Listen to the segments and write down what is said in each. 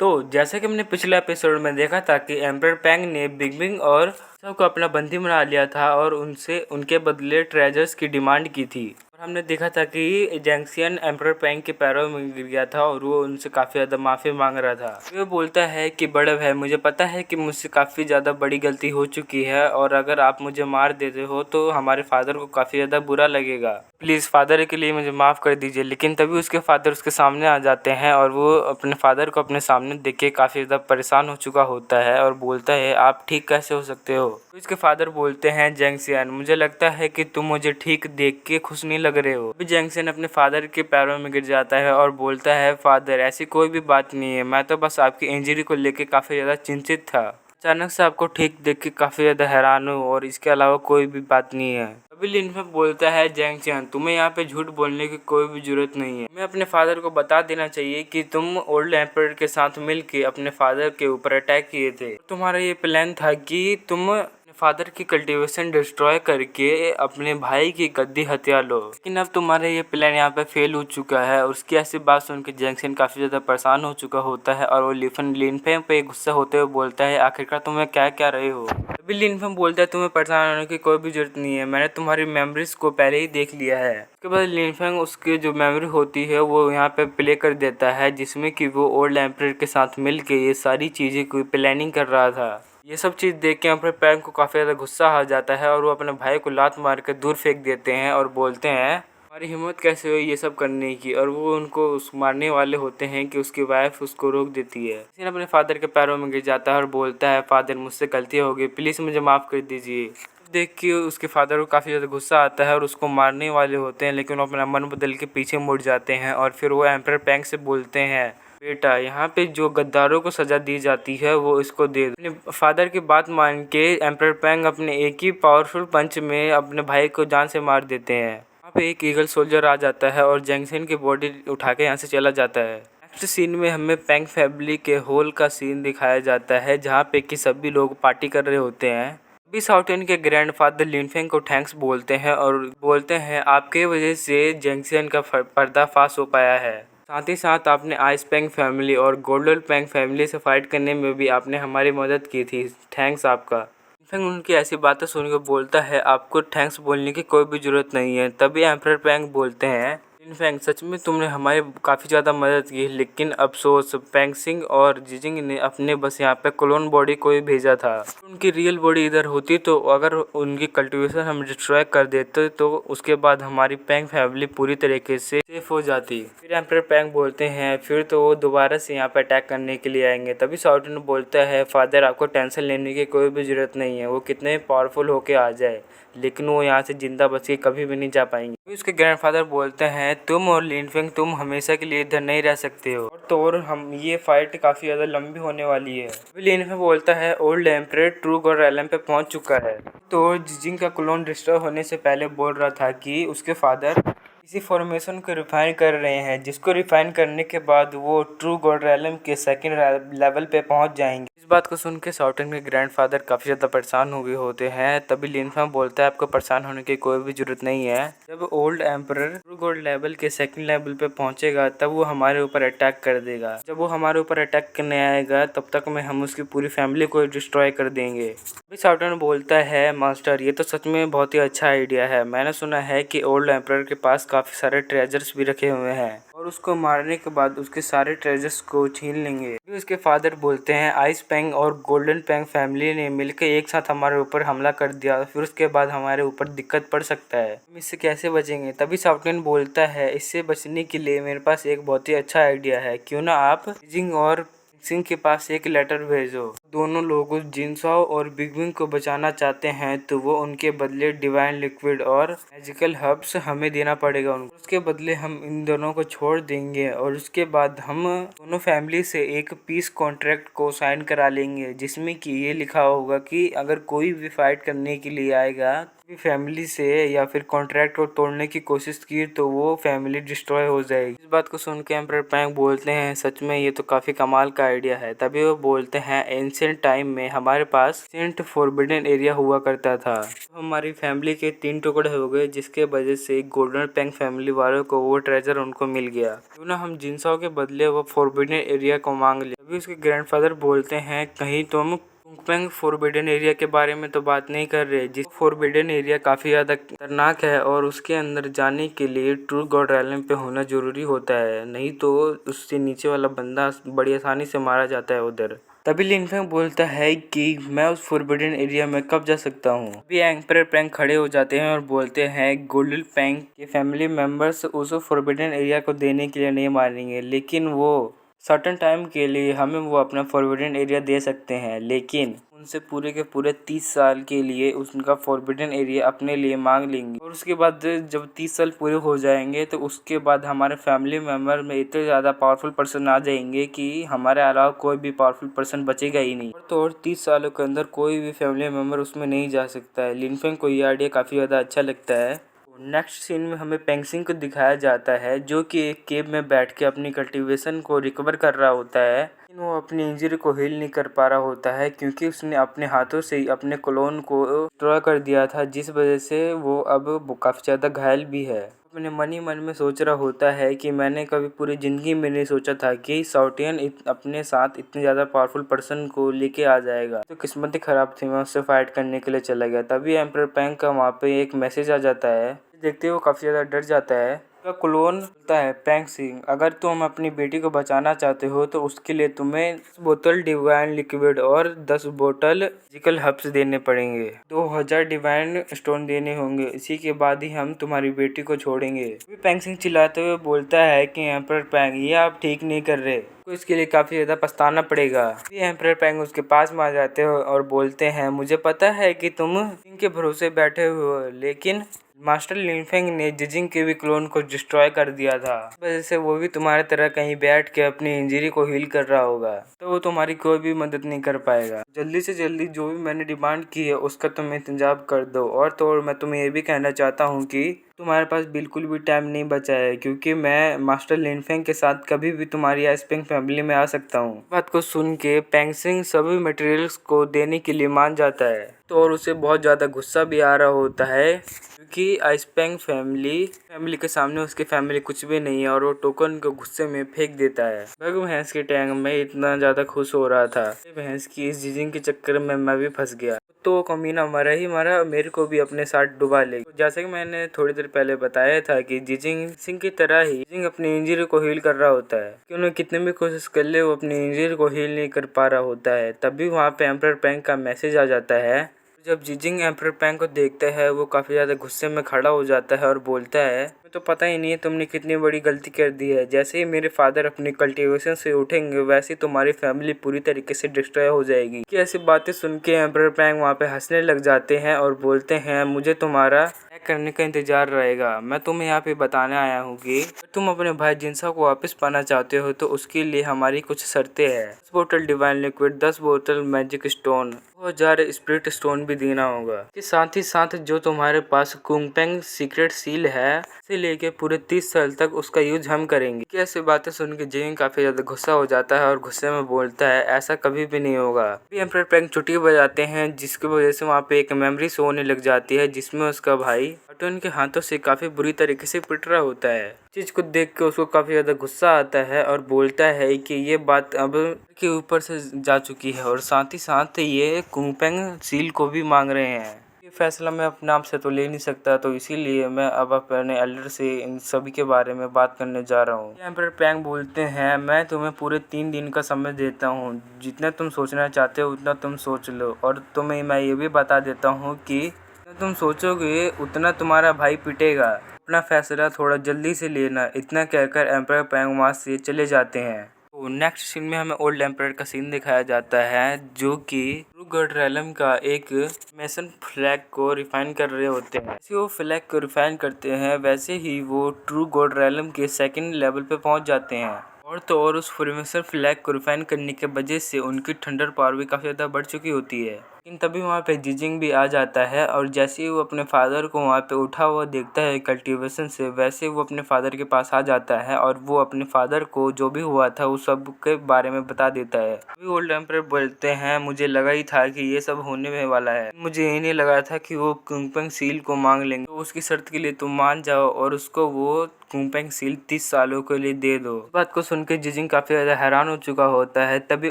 तो जैसा कि हमने पिछले एपिसोड में देखा था कि एम्परर पैंग ने बिग बिंग और सबको अपना बंदी बना लिया था और उनसे उनके बदले ट्रेजर्स की डिमांड की थी। और हमने देखा था कि जैंक्सियन एम्परर पैंग के पैरों में गिर गया था और वो उनसे काफ़ी ज़्यादा माफ़ी मांग रहा था। वो बोलता है कि बड़े भाई, मुझे पता है कि मुझसे काफ़ी ज़्यादा बड़ी गलती हो चुकी है और अगर आप मुझे मार देते हो तो हमारे फादर को काफ़ी ज़्यादा बुरा लगेगा। प्लीज़ फादर के लिए मुझे माफ़ कर दीजिए। लेकिन तभी उसके फादर उसके सामने आ जाते हैं और वो अपने फादर को अपने सामने देख के काफ़ी ज़्यादा परेशान हो चुका होता है और बोलता है, आप ठीक कैसे हो सकते हो। तो इसके फादर बोलते हैं, जैंक्सियन, मुझे लगता है कि तुम मुझे ठीक देख के खुश नहीं लग रहे हो। अभी जैंक्सियन अपने फादर के पैरों में गिर जाता है और बोलता है, फादर ऐसी कोई भी बात नहीं है, मैं तो बस आपकी इंजरी को लेके काफ़ी ज़्यादा चिंतित था। अचानक से आपको ठीक देख के काफ़ी ज़्यादा हैरान हूँ और इसके अलावा कोई भी बात नहीं है। अभी लिनफेंग बोलता है, जैंक्सियन, तुम्हें यहाँ पे झूठ बोलने की कोई भी जरूरत नहीं है। मैं अपने फादर को बता देना चाहिए कि तुम ओल्ड एम्परर के साथ मिलके अपने फादर के ऊपर अटैक किए थे। तुम्हारा ये प्लान था कि तुम अपने फादर की कल्टीवेशन डिस्ट्रॉय करके अपने भाई की गद्दी हत्या लो। लेकिन अब तुम्हारा ये प्लान यहाँ पे फेल हो चुका है। और उसकी ऐसी बात सुन के जैंक्सियन काफ़ी ज़्यादा परेशान हो चुका होता है और वो लिनफेंग पे गुस्सा होते हुए बोलता है, आखिरकार तुम्हें क्या क्या रहे हो। अभी लिनफेंग बोलता है, तुम्हें परेशान होने की कोई भी जरूरत नहीं है, मैंने तुम्हारी मेमोरीज को पहले ही देख लिया है। उसके बाद लिनफेंग उसकी जो मेमोरी होती है वो यहाँ पे प्ले कर देता है, जिसमें कि वो ओल्ड एम्परर के साथ मिल के ये सारी चीज़ें की प्लानिंग कर रहा था। ये सब चीज़ देख के एम्परर पैंग को काफ़ी ज़्यादा गुस्सा आ जाता है और वो अपने भाई को लात मार के दूर फेंक देते हैं और बोलते हैं, हमारी हिम्मत कैसे हुई ये सब करने की। और वो उनको उस मारने वाले होते हैं कि उसकी वाइफ उसको रोक देती है। लेकिन अपने फादर के पैरों में गिर जाता है और बोलता है, फादर मुझसे गलती हो गई, प्लीज़ मुझे माफ़ कर दीजिए। देख के उसके फादर को काफ़ी ज़्यादा गुस्सा आता है और उसको मारने वाले होते हैं, लेकिन वो अपना मन बदल के पीछे मुड़ जाते हैं और फिर वो एम्परर पैंग से बोलते हैं, बेटा, यहाँ पे जो गद्दारों को सज़ा दी जाती है वो इसको दे दो। अपने फादर की बात मान के एम्परर पैंग अपने एक ही पावरफुल पंच में अपने भाई को जान से मार देते हैं। यहाँ पे एक ईगल सोल्जर आ जाता है और जैंक्सियन की बॉडी उठा के यहाँ से चला जाता है। नेक्स्ट सीन में हमें पैंग फैमिली के होल का सीन दिखाया जाता है, जहाँ पे कि सभी लोग पार्टी कर रहे होते हैं। अभी साउटेन के ग्रैंडफादर लिनफेंग को थैंक्स बोलते हैं और बोलते हैं, आपके वजह से जैंक्सियन का पर्दाफाश हो पाया है। साथ ही साथ आपने आइस पैंग फैमिली और गोल्डन पैंग फैमिली से फाइट करने में भी आपने हमारी मदद की थी, थैंक्स आपका। लिनफेंग उनकी ऐसी बातें सुनकर बोलता है, आपको थैंक्स बोलने की कोई भी ज़रूरत नहीं है। तभी एम्परर पैंग बोलते हैं, लिनफेंग, सच में तुमने हमारी काफ़ी ज़्यादा मदद की, लेकिन अफसोस पैंगसिंग और जिजिंग ने अपने बस यहाँ पे क्लोन बॉडी को ही भेजा था। उनकी रियल बॉडी इधर होती तो अगर उनकी कल्टीवेशन हम डिस्ट्रॉय कर देते तो उसके बाद हमारी पैंग फैमिली पूरी तरीके से सेफ हो जाती। फिर एम्परर पैंग बोलते हैं, फिर तो वो दोबारा से यहाँ पे अटैक करने के लिए आएंगे। तभी साउटन बोलता है, फादर, आपको टेंशन लेने की कोई भी ज़रूरत नहीं है, वो कितने पावरफुल होके आ जाए लेकिन वो यहाँ से जिंदा बच के कभी भी नहीं जा पाएंगे। उसके ग्रैंडफादर बोलते हैं, तुम और लिनफेंग तुम हमेशा के लिए इधर नहीं रह सकते हो और हम ये फाइट काफ़ी ज़्यादा लंबी होने वाली है। लिनफेंग बोलता है, old emperor true God realm पे पहुंच चुका है। तो जिजिंग का क्लोन डिस्ट्रॉय होने से पहले बोल रहा था कि उसके फादर इसी फॉर्मेशन को रिफाइन कर रहे हैं, जिसको रिफाइन करने के बाद वो ट्रू गॉड रैलम के सेकंड लेवल पे पहुंच जाएंगे। इस बात को सुन के साउटन के ग्रैंडफादर काफ़ी ज़्यादा परेशान हो गए होते हैं। तभी लिनफेंग बोलता है, आपको परेशान होने की कोई भी ज़रूरत नहीं है, जब old emperor true God level के सेकंड लेवल पे पहुंचेगा तब वो हमारे ऊपर अटैक कर देगा। जब वो हमारे ऊपर अटैक करने आएगा तब तक में हम उसकी पूरी फैमिली को डिस्ट्रॉय कर देंगे। अभी साउटन बोलता है, मास्टर, ये तो सच में बहुत ही अच्छा आइडिया है। मैंने सुना है कि ओल्ड एम्परर के पास काफ़ी सारे ट्रेजर्स भी रखे हुए हैं और उसको मारने के बाद उसके सारे ट्रेजर्स को छीन लेंगे। फिर उसके फादर बोलते हैं, आइस पैंग और गोल्डन पैंग फैमिली ने मिलकर एक साथ हमारे ऊपर हमला कर दिया, फिर उसके बाद हमारे ऊपर दिक्कत पड़ सकता है, हम इससे कैसे बचेंगे। तभी साउटन बोलता है, इससे बचने के लिए मेरे पास एक बहुत ही अच्छा आइडिया है, क्यों ना आप जिंग और सिंह के पास एक लेटर भेजो। दोनों लोग उस जिनसाओ और बिग बिंग को बचाना चाहते हैं तो वो उनके बदले डिवाइन लिक्विड और मैजिकल हर्ब्स हमें देना पड़ेगा उनको। उसके बदले हम इन दोनों को छोड़ देंगे और उसके बाद हम दोनों फैमिली से एक पीस कॉन्ट्रैक्ट को साइन करा लेंगे, जिसमें कि ये लिखा होगा कि अगर कोई भी फाइट करने के लिए आएगा फैमिली से या फिर कॉन्ट्रैक्ट को तोड़ने की कोशिश की तो वो फैमिली डिस्ट्रॉय हो जाएगी। इस बात को सुन के एम्परर पैंग बोलते हैं, सच में ये तो काफ़ी कमाल का आइडिया है। तभी वो बोलते हैं, एंशिएंट एंशिएंट टाइम में हमारे पास सेंट फॉरबिडन एरिया हुआ करता था। तो हमारी फैमिली के 3 टुकड़े हो गए, जिसके वजह से गोल्डन पैंग फैमिली वालों को वो ट्रेजर उनको मिल गया। क्यों ना हम जिनसाओ के बदले वो फॉरबिडन एरिया को मांग ले। तभी उसके ग्रैंडफादर बोलते हैं, कहीं तुम कुंगपेंग फॉरबिडन एरिया के बारे में तो बात नहीं कर रहे, जिस फॉरबिडन एरिया काफ़ी ज़्यादा खतरनाक है और उसके अंदर जाने के लिए ट्रू गॉड रैलम पे होना ज़रूरी होता है, नहीं तो उससे नीचे वाला बंदा बड़ी आसानी से मारा जाता है उधर। तभी लिनफेंग बोलता है कि मैं उस फॉरबिडन एरिया में कब जा सकता हूँ। अभी एम्परर पैंग खड़े हो जाते हैं और बोलते हैं गोल्डन पैंग के फैमिली मेंबर्स उस फॉरबिडन एरिया को देने के लिए नहीं मानेंगे, लेकिन वो सर्टेन टाइम के लिए हमें वो अपना फॉरबिडन एरिया दे सकते हैं, लेकिन उनसे पूरे के पूरे 30 साल के लिए उनका फॉरबिडन एरिया अपने लिए मांग लेंगे। और उसके बाद जब 30 साल पूरे हो जाएंगे तो उसके बाद हमारे फैमिली मेम्बर में इतने ज़्यादा पावरफुल पर्सन आ जाएंगे कि हमारे अलावा कोई भी पावरफुल पर्सन बचेगा ही नहीं। तो और 30 सालों के अंदर कोई भी फैमिली मेम्बर उसमें नहीं जा सकता है। लिनफेंग को ये आइडिया काफ़ी ज़्यादा अच्छा लगता है। नेक्स्ट सीन में हमें पेंगसिंग को दिखाया जाता है, जो कि एक केव में बैठ के अपनी कल्टीवेशन को रिकवर कर रहा होता है, लेकिन वो अपनी इंजरी को हील नहीं कर पा रहा होता है क्योंकि उसने अपने हाथों से ही अपने क्लोन को डिस्ट्रॉय कर दिया था, जिस वजह से वो अब काफ़ी ज़्यादा घायल भी है। अपने मन में सोच रहा होता है कि मैंने कभी पूरी ज़िंदगी में नहीं सोचा था कि साउटियन अपने साथ इतने ज़्यादा पावरफुल पर्सन को लेके आ जाएगा। तो किस्मत ही ख़राब थी, मैं उससे फाइट करने के लिए चला गया। तभी एम्परर पैंग का वहाँ पे एक मैसेज आ जाता है। देखते ही वो काफ़ी ज़्यादा डर जाता है। उसका क्लोन बोलता है, पेंगसिंग अगर तुम अपनी बेटी को बचाना चाहते हो तो उसके लिए तुम्हें 10 बोतल डिवाइन लिक्विड और 10 बोतल मैजिकल हर्ब्स देने पड़ेंगे, 2000 डिवाइन स्टोन देने होंगे, इसी के बाद ही हम तुम्हारी बेटी को छोड़ेंगे। पेंगसिंग चिल्लाते हुए बोलता है कि एम्परर पैंग ये आप ठीक नहीं कर रहे, तो इसके लिए काफ़ी ज़्यादा पछताना पड़ेगा। एम्परर पैंग उसके पास में आ जाते हो और बोलते हैं, मुझे पता है कि तुम इनके भरोसे बैठे हुए हो, लेकिन मास्टर लिनफेंग ने जिजिंग के भी क्लोन को डिस्ट्रॉय कर दिया था, इस वजह से वो भी तुम्हारी तरह कहीं बैठ के अपनी इंजरी को हील कर रहा होगा, तो वो तुम्हारी कोई भी मदद नहीं कर पाएगा। जल्दी से जल्दी जो भी मैंने डिमांड की है उसका तुम इंतजाम कर दो। और तो और मैं तुम्हें ये भी कहना चाहता हूँ कि तुम्हारे पास बिल्कुल भी टाइम नहीं बचा है, क्योंकि मैं मास्टर लिनफेंग के साथ कभी भी तुम्हारी आइसपेंग फैमिली में आ सकता हूँ। बात को सुन के पेंगसिंग सभी मटेरियल्स को देने के लिए मान जाता है, तो और उसे बहुत ज़्यादा गुस्सा भी आ रहा होता है क्योंकि आइसपेंग फैमिली के सामने उसकी फैमिली कुछ भी नहीं है और वो टोकन को गुस्से में फेंक देता है। मैं भैंस के टैंक में इतना ज़्यादा खुश हो रहा था, भैंस की इस जिजिंग के चक्कर में मैं भी फंस गया, तो कमीना मरा ही मरा, मेरे को भी अपने साथ डुबा ले। तो जैसे कि मैंने थोड़ी देर पहले बताया था कि जिजिंग सिंह की तरह ही जिजिंग अपनी इंजरी को हील कर रहा होता है, कि उन्हें कितने भी कोशिश कर ले वो अपनी इंजरी को हील नहीं कर पा रहा होता है। तभी वहाँ पे एम्परर पैंग का मैसेज आ जाता है। जब जिजिंग एम्परर पैंग को देखता है वो काफ़ी ज़्यादा गुस्से में खड़ा हो जाता है और बोलता है, मुझे तो पता ही नहीं है तुमने कितनी बड़ी गलती कर दी है, जैसे ही मेरे फादर अपनी कल्टीवेशन से उठेंगे वैसे ही तुम्हारी फैमिली पूरी तरीके से डिस्ट्रॉय हो जाएगी। कि ऐसी बातें सुन के एम्परर पैंग वहाँ पे हंसने लग जाते हैं और बोलते हैं, मुझे तुम्हारा क्या करने का इंतजार रहेगा, मैं तुम्हें यहाँ पे बताने आया हूँ कि तुम अपने भाई जिनसा को वापस पाना चाहते हो तो उसके लिए हमारी कुछ शर्तें हैं। 10 बोतल डिवाइन लिक्विड, 10 बोतल मैजिक स्टोन, 2000 स्पिरिट स्टोन भी देना होगा। के साथ ही साथ जो तुम्हारे पास कुंगपेंग सीक्रेट सील है से लेके पूरे 30 साल तक उसका यूज हम करेंगे। कैसे बातें सुन के जिजिंग काफी ज्यादा गुस्सा हो जाता है और गुस्से में बोलता है, ऐसा कभी भी नहीं होगा। अभी एम्परर पैंग चुटकी बजाते हैं, जिसकी वजह से वहाँ पे एक मेमोरी शो होने लग जाती है, जिसमें उसका भाई कार्टून के हाथों से काफी बुरी तरीके से पिट रहा होता है। चीज को देख के उसको काफी ज्यादा गुस्सा आता है और बोलता है कि ये बात अब के ऊपर से जा चुकी है और साथ ही साथ ये कुंगपेंग सील को भी मांग रहे हैं। ये फैसला मैं अपने आप से तो ले नहीं सकता, तो इसीलिए मैं अब अपने एल्डर से इन सभी के बारे में बात करने जा रहा हूँ। एम्परर पैंग बोलते हैं, मैं तुम्हें पूरे 3 दिन का समय देता हूँ, जितना तुम सोचना चाहते हो उतना तुम सोच लो, और तुम्हें मैं ये भी बता देता हूँ कि जितना तुम सोचोगे उतना तुम्हारा भाई पिटेगा, अपना फैसला थोड़ा जल्दी से लेना। इतना कहकर एम्परर पैंग वहाँ से चले जाते हैं। तो नेक्स्ट सीन में हमें ओल्ड एम्परर का सीन दिखाया जाता है, जो कि ट्रू गॉड रैलम का एक मेसन फ्लैग को रिफाइन कर रहे होते हैं। जैसे वो फ्लैग को रिफाइन करते हैं वैसे ही वो ट्रू गॉड रैलम के 2nd लेवल पे पहुंच जाते हैं। और तो और उस फ्रीमेसन फ्लैग को रिफाइन करने के वजह से उनकी थंडर पावर भी काफ़ी ज़्यादा बढ़ चुकी होती है। लेकिन तभी वहाँ पे जिजिंग भी आ जाता है और जैसे ही वो अपने फादर को वहाँ पे उठा हुआ देखता है कल्टीवेशन से, वैसे वो अपने फादर के पास आ जाता है और वो अपने फादर को जो भी हुआ था उस सब के बारे में बता देता है। अभी ओल्ड एम्परर बोलते हैं, मुझे लगा ही था कि ये सब होने में वाला है, मुझे ये नहीं लगा था कि वो कुंगपेंग सील को मांग लेंगे, तो उसकी शर्त के लिए तुम मान जाओ और उसको वो कुंगपेंग सील 30 सालों के लिए दे दो। इस बात को सुन के जिजिंग काफी ज्यादा हैरान हो चुका होता है। तभी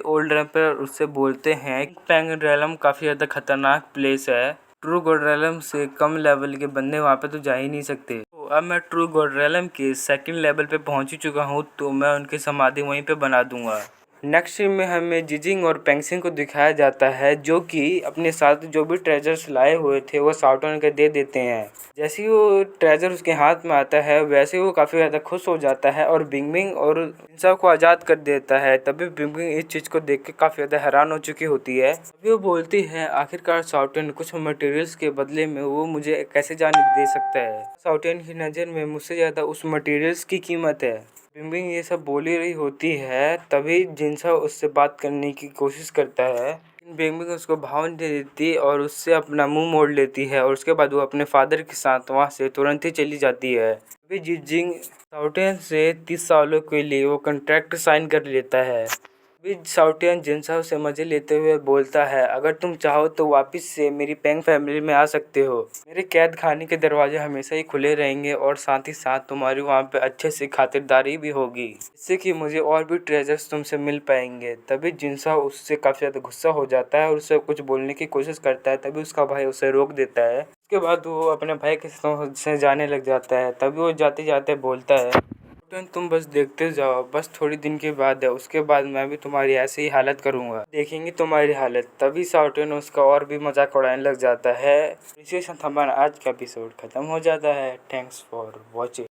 ओल्ड एम्परर उससे बोलते हैं पेंग रेलम काफी ज्यादा खतरनाक प्लेस है, ट्रू गॉड रेलम से कम लेवल के बंदे वहाँ पे तो जा ही नहीं सकते। तो अब मैं ट्रू गॉड रेलम के सेकंड लेवल पे पहुंच ही चुका हूँ, तो मैं उनकी समाधि वहीं पे बना दूंगा। नेक्स्ट सीन में हमें जिजिंग और पेंगसिंग को दिखाया जाता है, जो कि अपने साथ जो भी ट्रेजर्स लाए हुए थे वो शाओटिन को दे देते हैं। जैसे ही वो ट्रेजर उसके हाथ में आता है वैसे ही वो काफ़ी ज़्यादा खुश हो जाता है और बिंगबिंग और जिनसा को आज़ाद कर देता है। तभी बिंगबिंग इस चीज़ को देख के काफ़ी ज़्यादा हैरान हो चुकी होती है। तभी वो बोलती है आखिरकार शाओटिन कुछ मटेरियल्स के बदले में वो मुझे कैसे जाने दे सकता है। शाओटिन की नज़र में मुझसे ज़्यादा उस मटेरियल्स की कीमत है। बिंगबिंग ये सब बोल ही रही होती है, तभी जिनसा उससे बात करने की कोशिश करता है। बिंगबिंग उसको भाव नहीं देती और उससे अपना मुंह मोड़ लेती है और उसके बाद वो अपने फादर के साथ वहाँ से तुरंत ही चली जाती है। अभी जिजिंग शाओटिन से 30 सालों के लिए वो कॉन्ट्रैक्ट साइन कर लेता है। अभी शाओटिन जिनसा से मजे लेते हुए बोलता है, अगर तुम चाहो तो वापस से मेरी पेंग फैमिली में आ सकते हो। मेरे कैद खाने के दरवाजे हमेशा ही खुले रहेंगे और साथ ही साथ तुम्हारी वहाँ पे अच्छे से खातिरदारी भी होगी, जिससे कि मुझे और भी ट्रेजर्स तुमसे मिल पाएंगे। तभी जिनसा उससे काफ़ी ज़्यादा गुस्सा हो जाता है और उससे कुछ बोलने की कोशिश करता है, तभी उसका भाई उसे रोक देता है। उसके बाद वो अपने भाई के से जाने लग जाता है। तभी वो जाते जाते बोलता है, तुम बस देखते जाओ, बस थोड़ी दिन के बाद है, उसके बाद मैं भी तुम्हारी ऐसी ही हालत करूंगा, देखेंगे तुम्हारी हालत। तभी शाओटिन उसका और भी मजाक उड़ाने लग जाता है। इसी से हमारा आज का एपिसोड खत्म हो जाता है। Thanks for watching.